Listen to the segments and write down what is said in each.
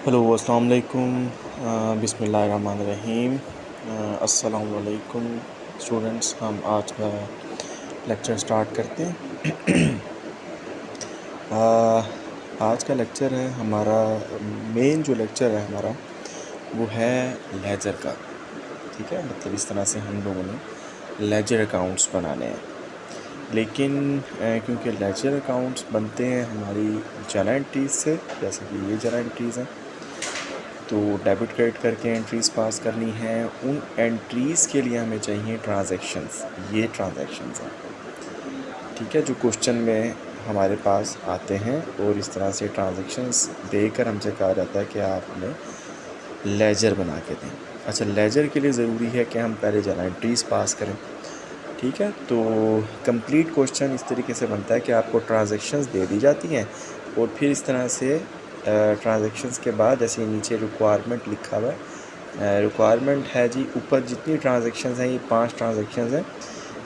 Hello अस्सलाम वालेकुम। बिस्मिल्लाहिर्रहमानिर्रहीम। अस्सलाम वालेकुम स्टूडेंट्स। हम आज का लेक्चर स्टार्ट करते हैं। आज का लेक्चर है हमारा, मेन जो लेक्चर है हमारा वो है लेजर का। ठीक है, मतलब इस तरह से हम लोगों ने लेजर अकाउंट्स बनाने हैं। लेकिन क्योंकि लेजर अकाउंट्स बनते हैं हमारी जर्नल एंट्रीज से, जैसे कि ये जर्नल एंट्रीज़ हैं, तो डेबिट क्रेडिट करके एंट्रीज़ पास करनी है। उन एंट्रीज़ के लिए हमें चाहिए ट्रांजैक्शंस। ये ट्रांजैक्शंस हैं, ठीक है, जो क्वेश्चन में हमारे पास आते हैं। और इस तरह से ट्रांजैक्शंस देकर हमसे कहा जाता है कि आप हमें लेजर बना के दें। अच्छा, लेजर के लिए ज़रूरी है कि हम पहले जर्नल एंट्रीज़ पास करें। ठीक है, तो कंप्लीट क्वेश्चन इस तरीके से बनता है कि आपको ट्रांजैक्शंस दे दी जाती हैं और फिर इस तरह से ट्रांजैक्शंस के बाद, जैसे नीचे रिक्वायरमेंट लिखा हुआ है, रिक्वायरमेंट है जी, ऊपर जितनी ट्रांजैक्शंस हैं, ये 5 ट्रांजैक्शंस हैं।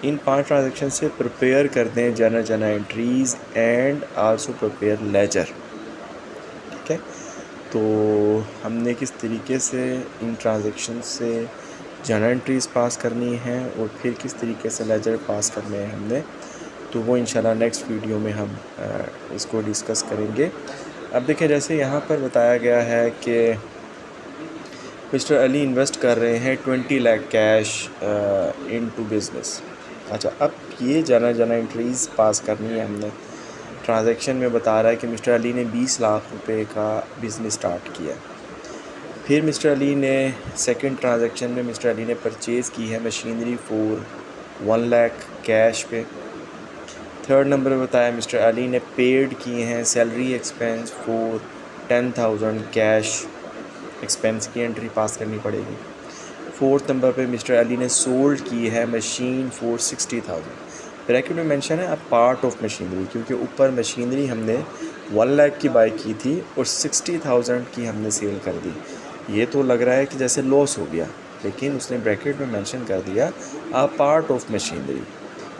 इन 5 ट्रांजैक्शन से प्रिपेयर कर दें journal entries and also prepare ledger. ठीक है, तो हमने किस तरीके से इन ट्रांजैक्शन से जर्नल एंट्रीज़ पास करनी है और फिर किस तरीके से लेजर पास करने हैं हमने, तो वो इंशाल्लाह नेक्स्ट वीडियो में हम इसको डिस्कस करेंगे। अब देखिए, जैसे यहाँ पर बताया गया है कि मिस्टर अली इन्वेस्ट कर रहे हैं 20 लाख कैश इनटू बिज़नेस। अच्छा, अब ये जर्नल एंट्रीज़ पास करनी है हमने। ट्रांजैक्शन में बता रहा है कि मिस्टर अली ने 20 लाख रुपए का बिज़नेस स्टार्ट किया। फिर मिस्टर अली ने सेकंड ट्रांजैक्शन में मिस्टर अली ने परचेज़ की है मशीनरी फॉर 1 लाख कैश पे। थर्ड नंबर पे बताया मिस्टर अली ने पेड किए हैं salary expense for 10,000 cash. Expense की एंट्री पास करनी पड़ेगी। फोर्थ नंबर पे मिस्टर अली ने सोल्ड की है मशीन फॉर 60,000। ब्रैकेट में मेंशन है अ पार्ट ऑफ मशीनरी, क्योंकि ऊपर मशीनरी हमने 1 लाख की बाई की थी और 60,000 की हमने सेल कर दी। ये तो लग रहा है कि जैसे लॉस हो गया, लेकिन उसने ब्रैकेट में मेंशन कर दिया अ पार्ट ऑफ मशीनरी।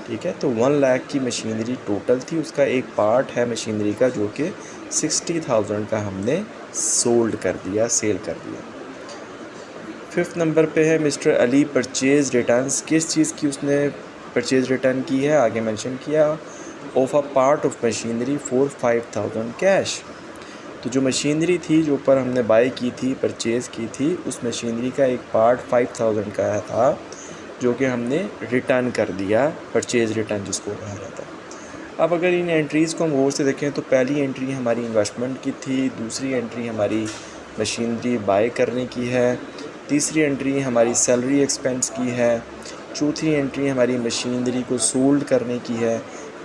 ठीक है, तो 1 लाख की मशीनरी टोटल थी, उसका एक पार्ट है मशीनरी का जो कि 60,000 का हमने सोल्ड कर दिया, सेल कर दिया। फिफ्थ नंबर पे है मिस्टर अली परचेज़ रिटर्न्स। किस चीज़ की उसने परचेज़ रिटर्न की है, आगे मेंशन किया, of a part of machinery for 5,000 cash. तो जो मशीनरी थी जो ऊपर हमने बाई की थी, परचेज़ की थी, उस मशीनरी का एक पार्ट 5,000 का था जो कि हमने रिटर्न कर दिया, परचेज़ रिटर्न जिसको कहा जाता है। अब अगर इन एंट्रीज़ को हम गौर से देखें तो पहली एंट्री हमारी इन्वेस्टमेंट की थी, दूसरी एंट्री हमारी मशीनरी बाय करने की है, तीसरी एंट्री हमारी सैलरी एक्सपेंस की है, चौथी एंट्री हमारी मशीनरी को सोल्ड करने की है,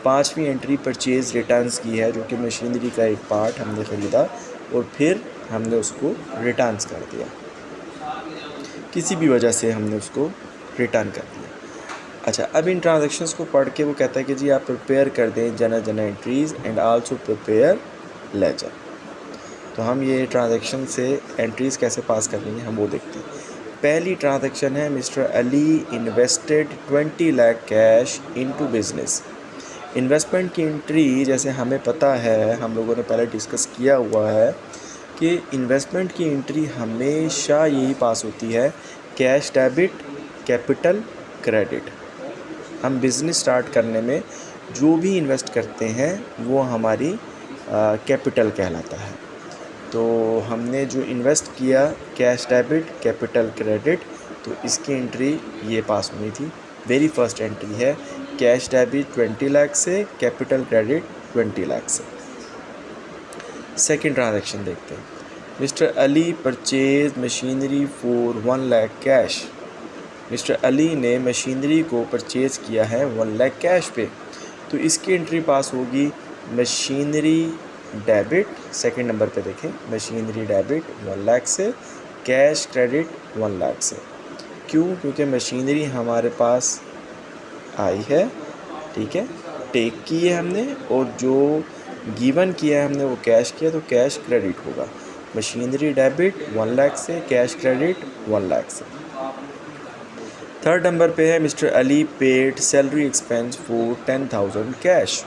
पांचवी एंट्री परचेज़ रिटर्न्स की है जो कि मशीनरी का एक पार्ट हमने ख़रीदा और फिर हमने उसको रिटर्न्स कर दिया, किसी भी वजह से हमने उसको रिटर्न कर दिया। अच्छा, अब इन ट्रांजैक्शंस को पढ़ के वो कहता है कि जी आप प्रिपेयर कर दें journal entries and also prepare ledger. तो हम ये ट्रांजैक्शन से एंट्रीज़ कैसे पास करनी है हम वो देखते हैं। पहली ट्रांजैक्शन है mister Ali invested 20 lakh cash into business. Investment की एंट्री, जैसे हमें पता है, हम लोगों ने पहले डिस्कस किया हुआ है कि इन्वेस्टमेंट की एंट्री हमेशा यही पास होती है, कैश डेबिट, कैपिटल क्रेडिट। हम बिज़नेस स्टार्ट करने में जो भी इन्वेस्ट करते हैं वो हमारी कैपिटल कहलाता है। तो हमने जो इन्वेस्ट किया, कैश डेबिट, कैपिटल क्रेडिट, तो इसकी एंट्री ये पास होनी थी। वेरी फर्स्ट एंट्री है कैश डेबिट 20 लाख से, कैपिटल क्रेडिट 20 लाख से। सेकेंड ट्रांजैक्शन देखते हैं। Mister Ali purchase machinery for 1 lakh cash. Mister Ali ने मशीनरी को परचेज़ किया है 1 लाख कैश पे, तो इसकी एंट्री पास होगी मशीनरी डेबिट। सेकंड नंबर पे देखें, मशीनरी डेबिट 1 लाख से, कैश क्रेडिट 1 लाख से। क्यों? क्योंकि मशीनरी हमारे पास आई है, ठीक है, टेक की है हमने, और जो गिवन किया है हमने वो कैश किया, तो कैश क्रेडिट होगा। मशीनरी डेबिट 1 लाख से, कैश क्रेडिट 1 लाख से। थर्ड नंबर पे है mister Ali paid salary expense for 10,000 cash.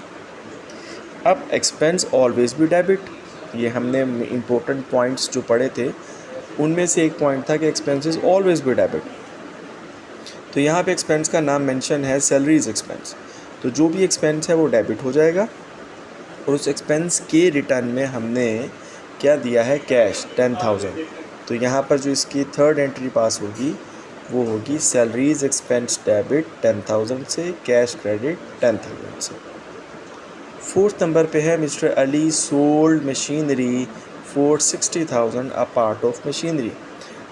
अब एक्सपेंस ऑलवेज भी डेबिट, ये हमने इम्पोर्टेंट पॉइंट्स जो पढ़े थे उनमें से एक पॉइंट था कि एक्सपेंसेस ऑलवेज बी डेबिट। तो यहाँ पे एक्सपेंस का नाम मेंशन है सैलरीज एक्सपेंस। तो जो भी एक्सपेंस है वो डेबिट हो जाएगा और उस एक्सपेंस के रिटर्न में हमने क्या दिया है, कैश 10,000। तो यहाँ पर जो इसकी थर्ड एंट्री पास होगी वो होगी सैलरीज एक्सपेंस डेबिट 10,000 से, कैश क्रेडिट 10,000 से। फोर्थ नंबर पे है mister Ali sold machinery for 60,000 a part of machinery.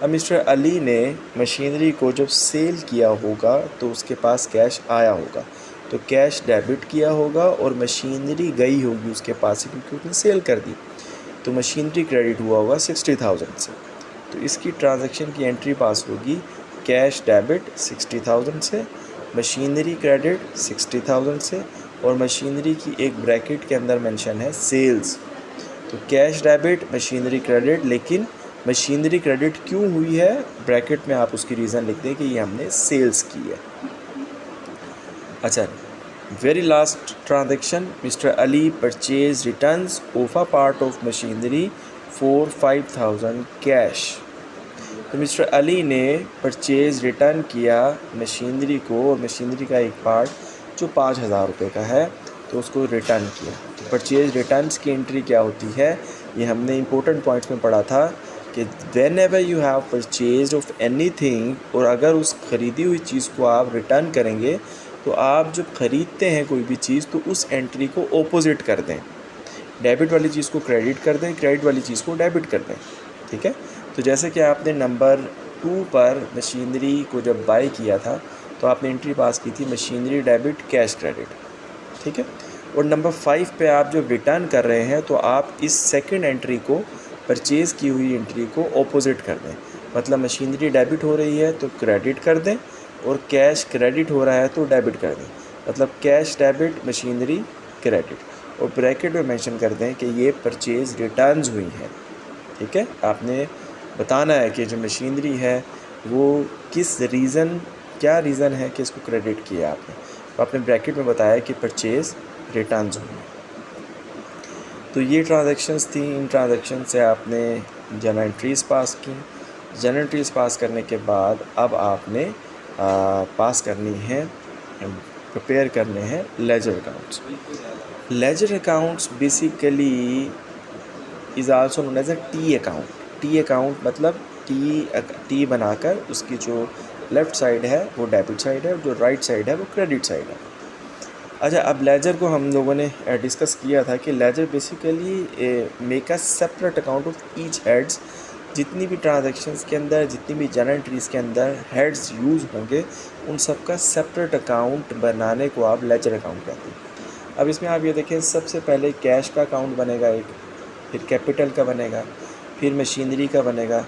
अब मिस्टर अली ने मशीनरी को जब सेल किया होगा तो उसके पास कैश आया होगा, तो कैश डेबिट किया होगा और मशीनरी गई होगी उसके पास से क्योंकि उसने सेल कर दी, तो मशीनरी क्रेडिट हुआ होगा 60,000 से। तो इसकी ट्रांजैक्शन की एंट्री पास होगी कैश डेबिट 60,000 से, मशीनरी क्रेडिट 60,000 से, और मशीनरी की एक ब्रैकेट के अंदर मेंशन है सेल्स। तो कैश डेबिट मशीनरी क्रेडिट, लेकिन मशीनरी क्रेडिट क्यों हुई है, ब्रैकेट में आप उसकी रीज़न लिख दें कि ये हमने सेल्स की है। अच्छा, very last transaction, mister Ali purchase returns of a part of machinery for 5,000 cash. तो मिस्टर अली ने परचेज रिटर्न किया मशीनरी को, और मशीनरी का एक पार्ट जो 5,000 रुपये का है तो उसको रिटर्न किया। तो परचेज रिटर्न्स की एंट्री क्या होती है, ये हमने इंपॉर्टेंट पॉइंट्स में पढ़ा था कि when ever you have purchase of anything, और अगर उस ख़रीदी हुई चीज़ को आप रिटर्न करेंगे तो आप जब ख़रीदते हैं कोई भी चीज़ तो उस एंट्री को ऑपोजिट कर दें, डेबिट वाली चीज़ को क्रेडिट कर दें, क्रेडिट वाली चीज़ को डेबिट कर दें। ठीक है, तो जैसे कि आपने नंबर 2 पर मशीनरी को जब बाय किया था तो आपने एंट्री पास की थी मशीनरी डेबिट कैश क्रेडिट। ठीक है, और नंबर 5 पे आप जब रिटर्न कर रहे हैं तो आप इस सेकंड एंट्री को, परचेज़ की हुई एंट्री को ऑपोजिट कर दें, मतलब मशीनरी डेबिट हो रही है तो क्रेडिट कर दें, और कैश क्रेडिट हो रहा है तो डेबिट कर दें, मतलब कैश डेबिट मशीनरी क्रेडिट, और ब्रैकेट में मेंशन कर दें कि ये परचेज़ रिटर्न्स हुई है। ठीक है, आपने बताना है कि जो मशीनरी है वो किस रीज़न, क्या रीज़न है कि इसको क्रेडिट किया आपने, तो आपने ब्रैकेट में बताया कि परचेज़ रिटर्न्स हुई। तो ये ट्रांजैक्शंस थी, इन ट्रांजैक्शन से आपने जर्नल एंट्रीज़ पास की। जर्नल एंट्रीज़ पास करने के बाद अब आपने पास करनी है, प्रिपेयर करने हैं ledger accounts. Ledger accounts basically is also known as a T account. T account मतलब टी बनाकर उसकी जो लेफ़्ट साइड है वो डेबिट साइड है, जो राइट साइड है वो क्रेडिट साइड है। अच्छा, अब लेजर को हम लोगों ने डिस्कस किया था कि ledger basically make a separate account of each heads. जितनी भी ट्रांजैक्शंस के अंदर, जितनी भी जर्नल एंट्रीज़ के अंदर हेड्स यूज़ होंगे उन सब का सेपरेट अकाउंट बनाने को आप लेजर अकाउंट कहते हैं। अब इसमें आप ये देखें, सबसे पहले कैश का अकाउंट बनेगा एक, फिर कैपिटल का बनेगा, फिर मशीनरी का बनेगा,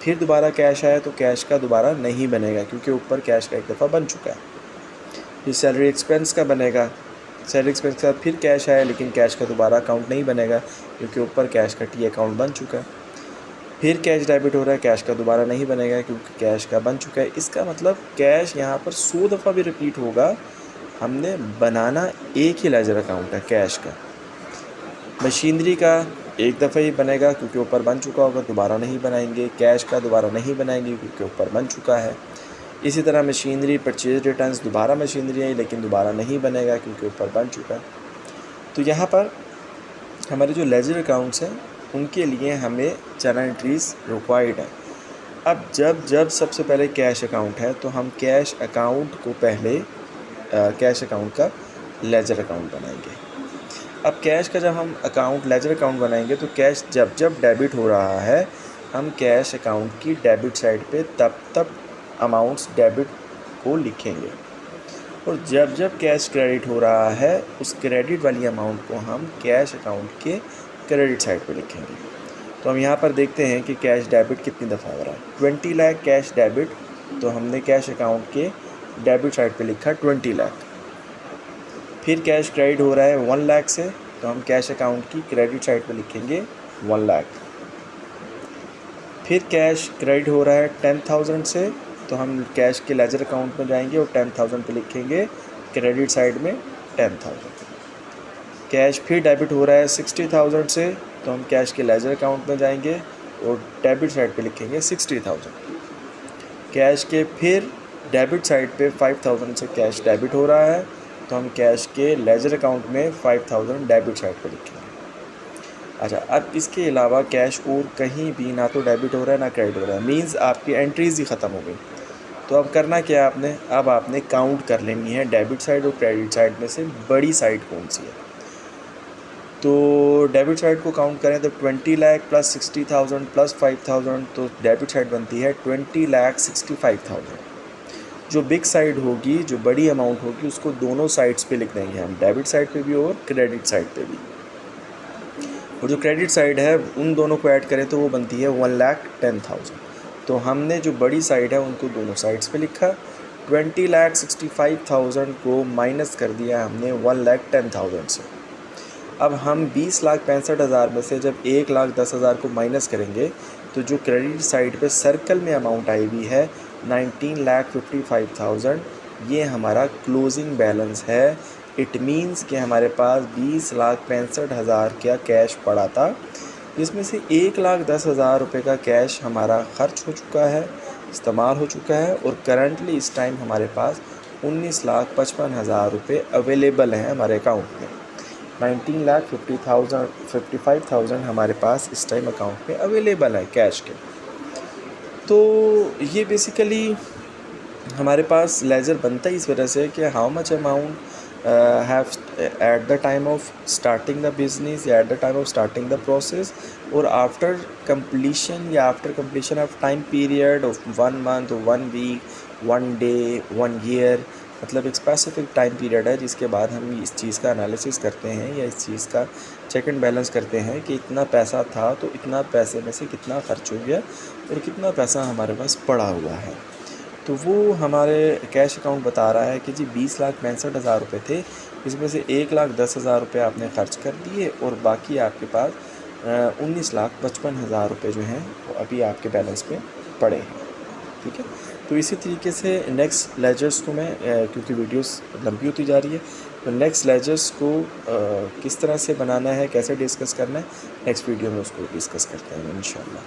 फिर दोबारा कैश आया तो कैश का दोबारा नहीं बनेगा क्योंकि ऊपर कैश का एक दफ़ा बन चुका है। फिर सैलरी एक्सपेंस का बनेगा, सैलरी एक्सपेंस के साथ फिर कैश आया लेकिन कैश का दोबारा अकाउंट नहीं बनेगा क्योंकि ऊपर कैश का टी अकाउंट बन चुका है। फिर कैश डेबिट हो रहा है, कैश का दोबारा नहीं बनेगा क्योंकि कैश का बन चुका है। इसका मतलब कैश यहाँ पर 100 दफ़ा भी रिपीट होगा, हमने बनाना एक ही लेजर अकाउंट है कैश का। मशीनरी का एक दफ़ा ही बनेगा क्योंकि ऊपर बन चुका होगा, दोबारा नहीं बनाएंगे। कैश का दोबारा नहीं बनाएंगे क्योंकि ऊपर बन चुका है। इसी तरह मशीनरी परचेज रिटर्न्स, दोबारा मशीनरी है लेकिन दोबारा नहीं बनेगा क्योंकि ऊपर बन चुका है। तो यहाँ पर हमारे जो लेजर अकाउंट्स हैं उनके लिए हमें जर्नल एंट्रीज़ रिक्वायर्ड है। अब जब सबसे पहले कैश अकाउंट है तो हम कैश अकाउंट को पहले कैश अकाउंट का लेजर अकाउंट बनाएंगे। अब कैश का जब हम अकाउंट लेजर अकाउंट बनाएंगे तो कैश जब डेबिट हो रहा है हम कैश अकाउंट की डेबिट साइड पे तब अमाउंट्स डेबिट को लिखेंगे, और जब कैश क्रेडिट हो रहा है उस क्रेडिट वाली अमाउंट को हम कैश अकाउंट के क्रेडिट साइड पे लिखेंगे। तो हम यहाँ पर देखते हैं कि कैश डेबिट कितनी दफ़ा हो रहा है। 20 लाख कैश डेबिट, तो हमने कैश अकाउंट के डेबिट साइड पे लिखा 20 लाख। फिर कैश क्रेडिट हो रहा है 1 लाख से, तो हम कैश अकाउंट की क्रेडिट साइड पे लिखेंगे 1 लाख। फिर कैश क्रेडिट हो रहा है 10,000 से, तो हम कैश के लेजर अकाउंट में जाएंगे और 10,000 पे लिखेंगे क्रेडिट साइड में 10,000। कैश फिर डेबिट हो रहा है 60,000 से, तो हम कैश के लेजर अकाउंट में जाएंगे और डेबिट साइड पे लिखेंगे 60,000 कैश के। फिर डेबिट साइड पे 5,000 से कैश डेबिट हो रहा है, तो हम कैश के लेजर अकाउंट में 5,000 डेबिट साइड पे लिखेंगे। अच्छा, अब इसके अलावा कैश और कहीं भी ना तो डेबिट हो रहा है ना क्रेडिट हो रहा है, मींस आपकी एंट्रीज़ ही ख़त्म हो गई। तो अब करना क्या है आपने, अब आपने काउंट कर लेनी है डेबिट साइड और क्रेडिट साइड में से बड़ी साइड कौन सी है। तो डेबिट साइड को काउंट करें तो 20 लाख प्लस 60,000 प्लस 5,000, तो डेबिट साइड बनती है 20,65,000। जो बिग साइड होगी, जो बड़ी अमाउंट होगी, उसको दोनों साइड्स पे लिख देंगे हम, डेबिट साइड पे भी और क्रेडिट साइड पे भी। और जो क्रेडिट साइड है उन दोनों को ऐड करें तो वो बनती है 1,10,000। तो हमने जो बड़ी साइड है उनको दोनों साइड्स पे लिखा, 20,65,000 को माइनस कर दिया हमने 1,10,000 से। अब हम 20,65,000 में से जब 1,10,000 को माइनस करेंगे तो जो क्रेडिट साइड पे सर्कल में अमाउंट आई हुई है 19,55,000, ये हमारा क्लोजिंग बैलेंस है। इट मीन्स कि हमारे पास 20,65,000 का कैश पड़ा था, जिसमें से 1,10,000 रुपये का कैश हमारा खर्च हो चुका है, इस्तेमाल हो चुका है, और करंटली इस टाइम हमारे पास 19,55,000 रुपये अवेलेबल हैं हमारे अकाउंट में। 19,55,000 हमारे पास इस टाइम अकाउंट में अवेलेबल है कैश के। तो ये बेसिकली हमारे पास लेजर बनता ही इस वजह से कि how much amount have at the time of starting the business या at the time of starting the process, और आफ्टर कंप्लीशन या after completion of time period of 1 month, 1 week, 1 day, 1 year, मतलब एक स्पेसिफिक टाइम पीरियड है जिसके बाद हम इस चीज़ का एनालिसिस करते हैं या इस चीज़ का चेक एंड बैलेंस करते हैं कि इतना पैसा था तो इतना पैसे में से कितना खर्च हो गया और कितना पैसा हमारे पास पड़ा हुआ है। तो वो हमारे कैश अकाउंट बता रहा है कि जी 20,65,000 रुपये थे, इसमें से 1,10,000 रुपये आपने खर्च कर दिए और बाकी आपके पास 19,55,000 रुपये जो हैं वो अभी आपके बैलेंस पे पड़े हैं। ठीक है, तो इसी तरीके से नेक्स्ट लेजर्स को मैं क्योंकि वीडियोस लंबी होती जा रही है, तो नेक्स्ट लेजर्स को किस तरह से बनाना है, कैसे डिस्कस करना है, नेक्स्ट वीडियो में उसको डिस्कस करते हैं इंशाल्लाह।